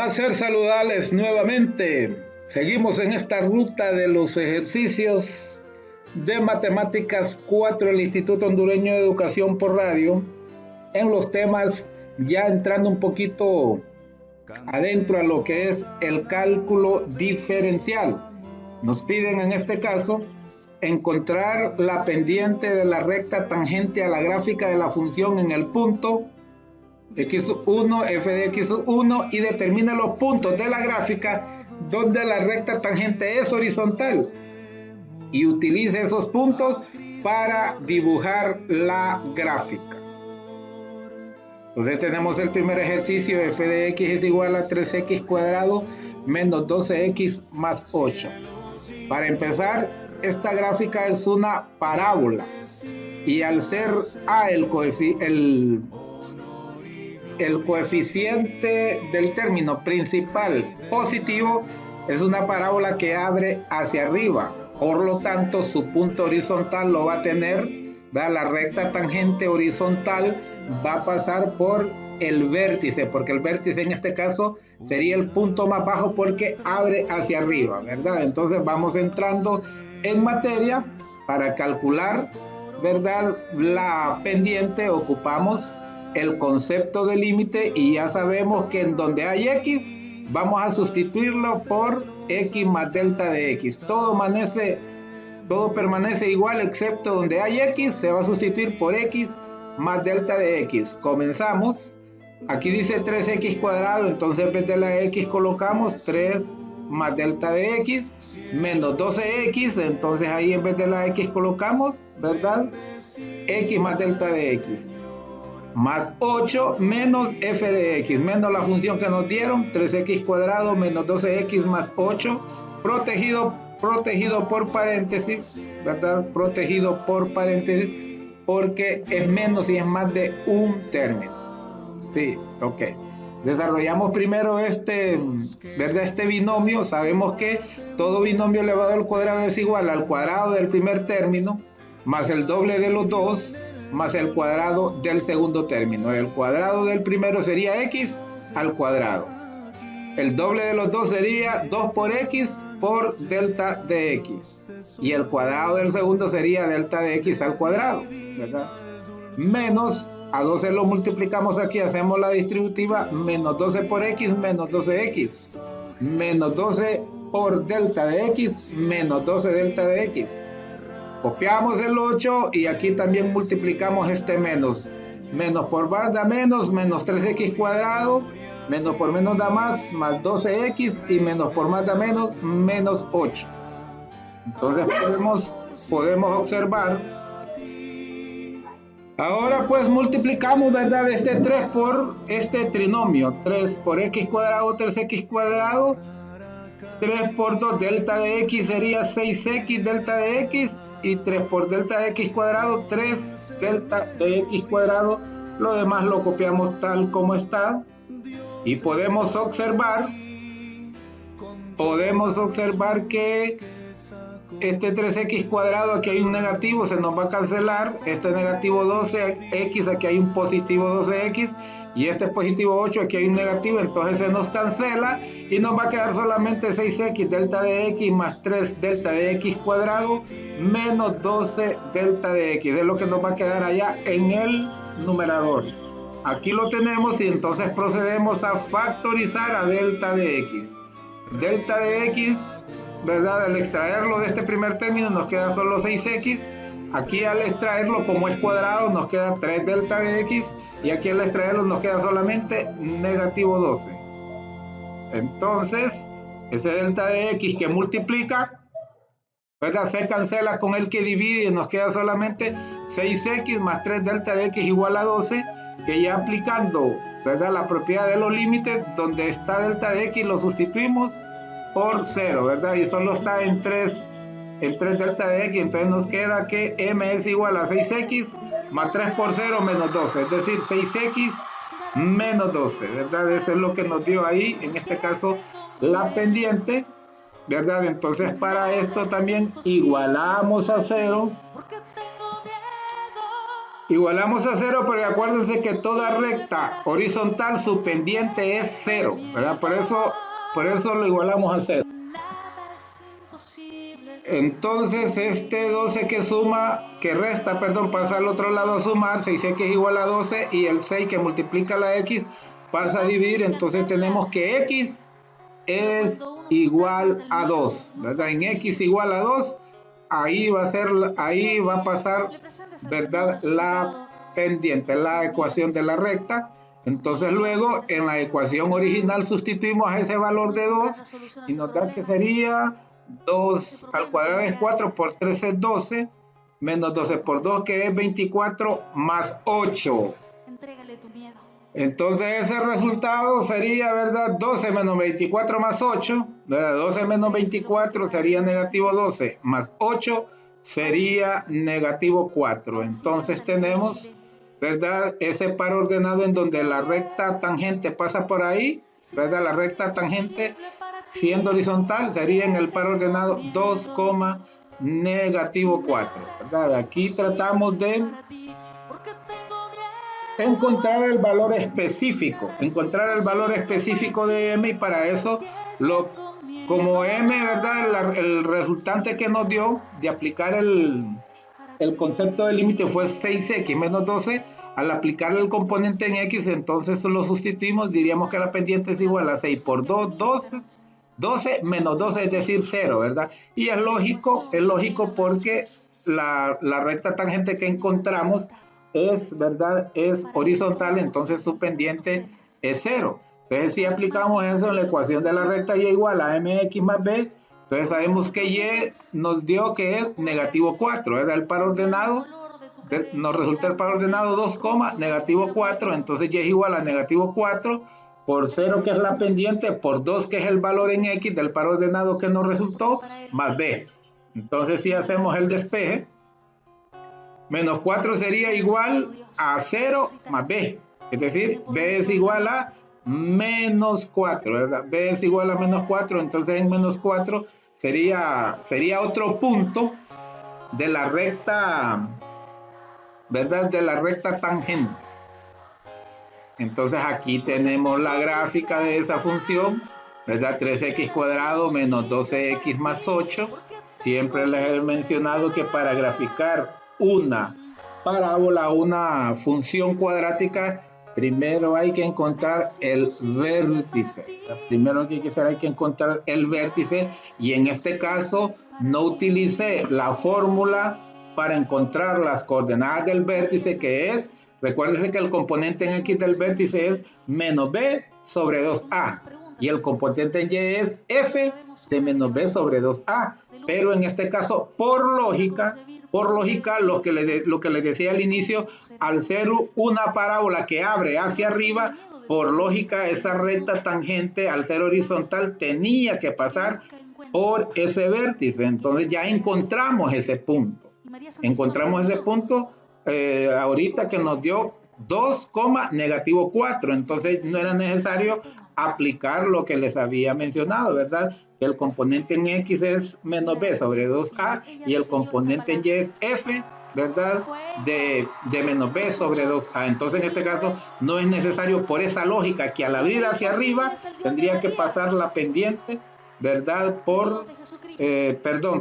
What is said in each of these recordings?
Placer saludarles nuevamente. Seguimos en esta ruta de los ejercicios de Matemáticas 4 del Instituto Hondureño de Educación por Radio, en los temas ya entrando un poquito adentro a lo que es el cálculo diferencial. Nos piden en este caso encontrar la pendiente de la recta tangente a la gráfica de la función en el punto x1, f de x1, y determina los puntos de la gráfica donde la recta tangente es horizontal y utilice esos puntos para dibujar la gráfica. Entonces tenemos el primer ejercicio: f de x es igual a 3x cuadrado menos 12x más 8. Para empezar, esta gráfica es una parábola y al ser a el coeficiente del término principal positivo, es una parábola que abre hacia arriba. Por lo tanto, su punto horizontal lo va a tener, la recta tangente horizontal va a pasar por el vértice, porque el vértice en este caso sería el punto más bajo porque abre hacia arriba, ¿verdad? Entonces vamos entrando en materia. Para calcular, ¿verdad?, la pendiente, ocupamos el concepto de límite y ya sabemos que en donde hay x vamos a sustituirlo por x más delta de x. Todo permanece igual excepto donde hay x, se va a sustituir por x más delta de x. Comenzamos. Aquí dice 3x cuadrado, entonces en vez de la x colocamos 3 más delta de x menos 12x, entonces ahí en vez de la x colocamos, ¿verdad?, x más delta de x, más 8 menos f de x, menos la función que nos dieron, 3x cuadrado menos 12x más 8, protegido por paréntesis, ¿verdad? Protegido por paréntesis porque es menos y es más de un término. Sí, ok. Desarrollamos primero ¿verdad?, este binomio. Sabemos que todo binomio elevado al cuadrado es igual al cuadrado del primer término más el doble de los dos más el cuadrado del segundo término. El cuadrado del primero sería x al cuadrado. El doble de los dos sería 2 por x por delta de x. Y el cuadrado del segundo sería delta de x al cuadrado, ¿verdad? Menos, a 12 lo multiplicamos aquí, hacemos la distributiva, menos 12 por x, menos 12x. Menos 12 por delta de x, menos 12 delta de x. Copiamos el 8 y aquí también multiplicamos este menos. Menos por más da menos, menos 3x cuadrado, menos por menos da más 12x, y menos por más da menos 8. Entonces podemos observar. Ahora pues multiplicamos, ¿verdad?, este 3 por este trinomio. 3 por x cuadrado, 3x cuadrado. 3 por 2, delta de x sería 6x delta de x. Y 3 por delta de x cuadrado, 3 delta de x cuadrado. Lo demás lo copiamos tal como está. Y podemos observar que este 3x cuadrado, aquí hay un negativo, se nos va a cancelar. Este negativo 12x, aquí hay un positivo 12x. Y este positivo 8, aquí hay un negativo, entonces se nos cancela. Y nos va a quedar solamente 6x delta de x más 3 delta de x cuadrado menos 12 delta de x. Es lo que nos va a quedar allá en el numerador. Aquí lo tenemos y entonces procedemos a factorizar a delta de x. Delta de x, ¿verdad?, al extraerlo de este primer término nos queda solo 6x. Aquí al extraerlo, como es cuadrado, nos queda 3 delta de x. Y aquí al extraerlo nos queda solamente negativo 12. Entonces, ese delta de x que multiplica, ¿verdad?, se cancela con el que divide y nos queda solamente 6x más 3 delta de x igual a 12, que ya aplicando, ¿verdad?, la propiedad de los límites, donde está delta de x lo sustituimos por 0, ¿verdad? Y solo está en 3 delta de x, entonces nos queda que m es igual a 6x más 3 por 0 menos 12, es decir, 6x menos 12, ¿verdad? Eso es lo que nos dio ahí, en este caso, la pendiente, ¿verdad? Entonces para esto también igualamos a 0 Igualamos a 0, pero acuérdense que toda recta horizontal su pendiente es 0, ¿verdad? Por eso lo igualamos a 0. Entonces este 12 que resta, pasa al otro lado a sumar, 6x es igual a 12 y el 6 que multiplica la x pasa a dividir, entonces tenemos que x es igual a 2, ¿verdad? En x igual a 2, ahí va a pasar, ¿verdad? La pendiente, la ecuación de la recta. Entonces luego en la ecuación original sustituimos a ese valor de 2 y nos da que sería 2 al cuadrado es 4, por 3 es 12, menos 12 por 2 que es 24, más 8. Entrégale tu miedo. Entonces ese resultado sería, ¿verdad? 12 menos 24 más 8, ¿verdad? 12 menos 24 sería negativo 12, más 8 sería negativo 4. Entonces tenemos, ¿verdad? Ese par ordenado en donde la recta tangente pasa por ahí, ¿verdad? La recta tangente siendo horizontal sería en el par ordenado 2, negativo 4, ¿verdad? Aquí tratamos de encontrar el valor específico de m, y para eso como m, ¿verdad? El resultante que nos dio de aplicar el concepto de límite fue 6x menos 12. Al aplicar el componente en x, entonces lo sustituimos, diríamos que la pendiente es igual a 6 por 2, 12 menos 12, es decir, 0, ¿verdad? Y es lógico porque la recta tangente que encontramos es, ¿verdad? Es horizontal, entonces su pendiente es 0. Entonces si aplicamos eso en la ecuación de la recta y igual a mx más b, entonces sabemos que y nos dio que es negativo 4, ¿verdad? El par ordenado, nos resulta el par ordenado 2, negativo 4, entonces y es igual a negativo 4 por 0 que es la pendiente, por 2 que es el valor en x del par ordenado que nos resultó, más b. Entonces si hacemos el despeje, menos 4 sería igual a 0 más b, es decir, b es igual a menos 4, ¿verdad? B es igual a menos 4, entonces en menos 4 sería otro punto de la recta, ¿verdad? De la recta tangente. Entonces aquí tenemos la gráfica de esa función, ¿verdad? 3x cuadrado menos 12x más 8. Siempre les he mencionado que para graficar una parábola, una función cuadrática, primero hay que encontrar el vértice. Primero que hay que encontrar el vértice, y en este caso no utilicé la fórmula para encontrar las coordenadas del vértice, que es, recuérdense que el componente en x del vértice es menos b sobre 2a, y el componente en y es f de menos b sobre 2a, pero en este caso, por lógica, lo que les decía al inicio, al ser una parábola que abre hacia arriba, por lógica esa recta tangente, al ser horizontal, tenía que pasar por ese vértice. Entonces ya encontramos ese punto. Ahorita que nos dio 2, negativo 4. Entonces no era necesario aplicar lo que les había mencionado, ¿verdad? El componente en x es menos b sobre 2a y el componente en y es f, ¿verdad? De menos b sobre 2a. Entonces en este caso no es necesario, por esa lógica, que al abrir hacia arriba tendría que pasar la pendiente, ¿verdad?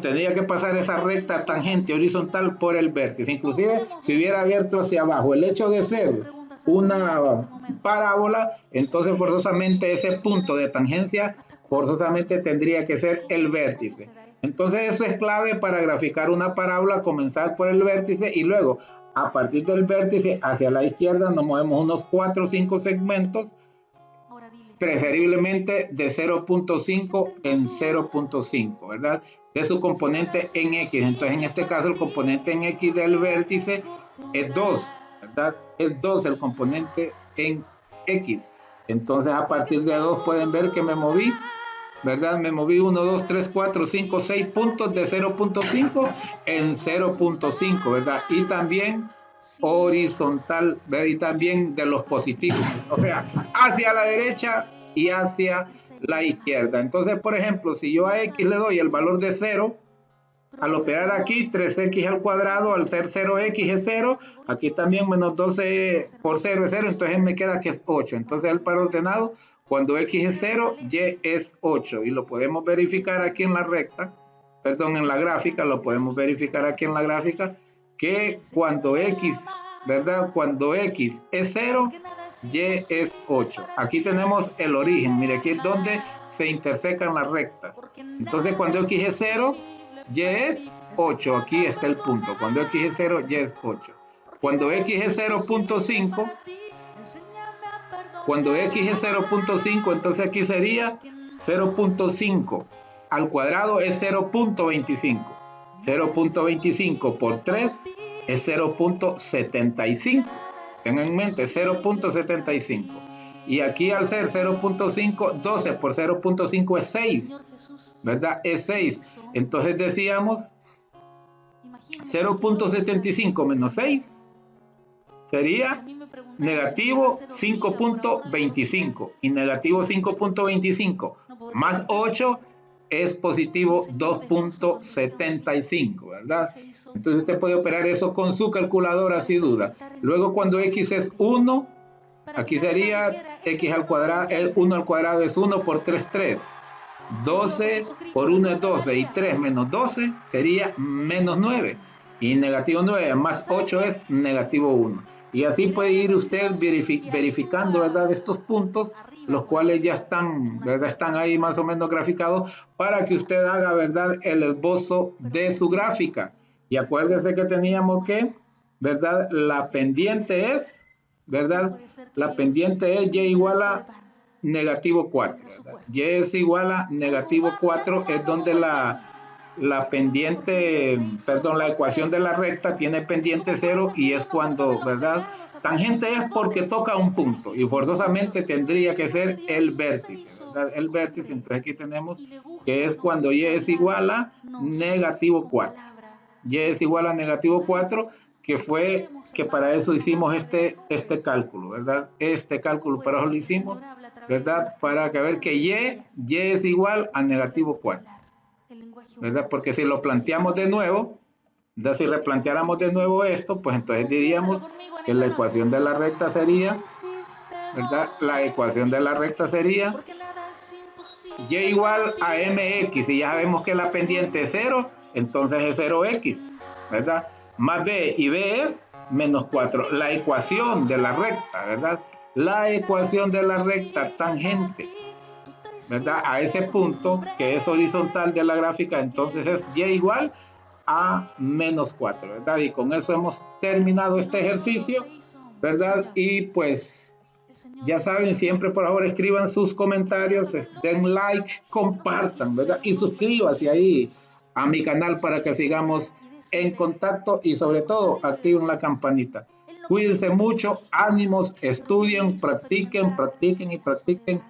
Tendría que pasar esa recta tangente horizontal por el vértice. Inclusive si hubiera abierto hacia abajo, el hecho de ser una parábola, entonces forzosamente ese punto de tangencia forzosamente tendría que ser el vértice. Entonces eso es clave para graficar una parábola: comenzar por el vértice y luego a partir del vértice hacia la izquierda nos movemos unos 4 o 5 segmentos, preferiblemente de 0.5 en 0.5, ¿verdad? De su componente en x. Entonces en este caso el componente en x del vértice es 2, ¿verdad? Es 2 el componente en x. Entonces a partir de 2 pueden ver que me moví, ¿verdad? Me moví 1, 2, 3, 4, 5, 6 puntos de 0.5 en 0.5, ¿verdad? Y también horizontal, ¿verdad? Y también de los positivos, o sea, hacia la derecha y hacia la izquierda. Entonces, por ejemplo, si yo a x le doy el valor de 0, Al operar aquí, 3x al cuadrado, al ser 0x es 0, aquí también menos 12 por 0 es 0, entonces me queda que es 8. Entonces el par ordenado, cuando x es 0, y es 8. Y lo podemos verificar aquí en la recta, perdón, en la gráfica, lo podemos verificar aquí en la gráfica, que cuando x, ¿verdad? Cuando x es 0, y es 8. Aquí tenemos el origen, mire, aquí es donde se intersecan las rectas. Entonces cuando x es 0, y es 8, aquí está el punto. Cuando x es 0, y es 8. Cuando x es 0.5, cuando x es 0.5, entonces aquí sería 0.5 al cuadrado es 0.25. 0.25 por 3 es 0.75. Tengan en mente 0.75. Y aquí al ser 0.5, 12 por 0.5 es 6. ¿Verdad? Es 6. Entonces decíamos 0.75 menos 6 sería negativo 5.25. Y negativo 5.25 más 8 es positivo 2.75, ¿verdad? Entonces usted puede operar eso con su calculadora sin duda. Luego cuando x es 1, aquí sería x al cuadrado, 1 al cuadrado es 1 por 3, 3. 12 por 1 es 12 y 3 menos 12 sería menos 9. Y negativo 9 más 8 es negativo 1. Y así puede ir usted verificando, ¿verdad?, estos puntos, los cuales ya están, ¿verdad?, están ahí más o menos graficados para que usted haga, ¿verdad?, el esbozo de su gráfica. Y acuérdese que teníamos que, ¿verdad?, la pendiente es, ¿verdad?, la pendiente es y igual a negativo 4. ¿verdad? Y es igual a negativo 4, es donde la pendiente, perdón, la ecuación de la recta tiene pendiente 0 y es cuando, ¿verdad? Tangente es porque toca un punto y forzosamente tendría que ser el vértice, ¿verdad? El vértice, entonces aquí tenemos que es cuando y es igual a negativo 4. Y es igual a negativo 4, que fue que para eso hicimos este cálculo, ¿verdad? Este cálculo para eso lo hicimos, ¿verdad? Para que ver que y es igual a negativo 4, ¿verdad? Porque si lo planteamos de nuevo, ¿verdad? Si replanteáramos de nuevo esto, pues entonces diríamos que la ecuación de la recta sería, ¿verdad? La ecuación de la recta sería y igual a mx, y ya sabemos que la pendiente es 0, entonces es 0x, ¿verdad? Más b, y b es menos 4. La ecuación de la recta, ¿verdad? La ecuación de la recta tangente, ¿verdad?, a ese punto que es horizontal de la gráfica, entonces es y igual a menos 4, ¿verdad? Y con eso hemos terminado este ejercicio, ¿verdad? Y pues ya saben, siempre por favor escriban sus comentarios, den like, compartan, ¿verdad? Y suscríbanse ahí a mi canal para que sigamos en contacto y sobre todo activen la campanita. Cuídense mucho, ánimos, estudien, practiquen, practiquen y practiquen,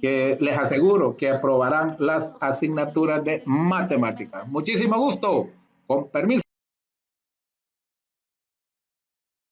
que les aseguro que aprobarán las asignaturas de matemáticas. Muchísimo gusto. Con permiso.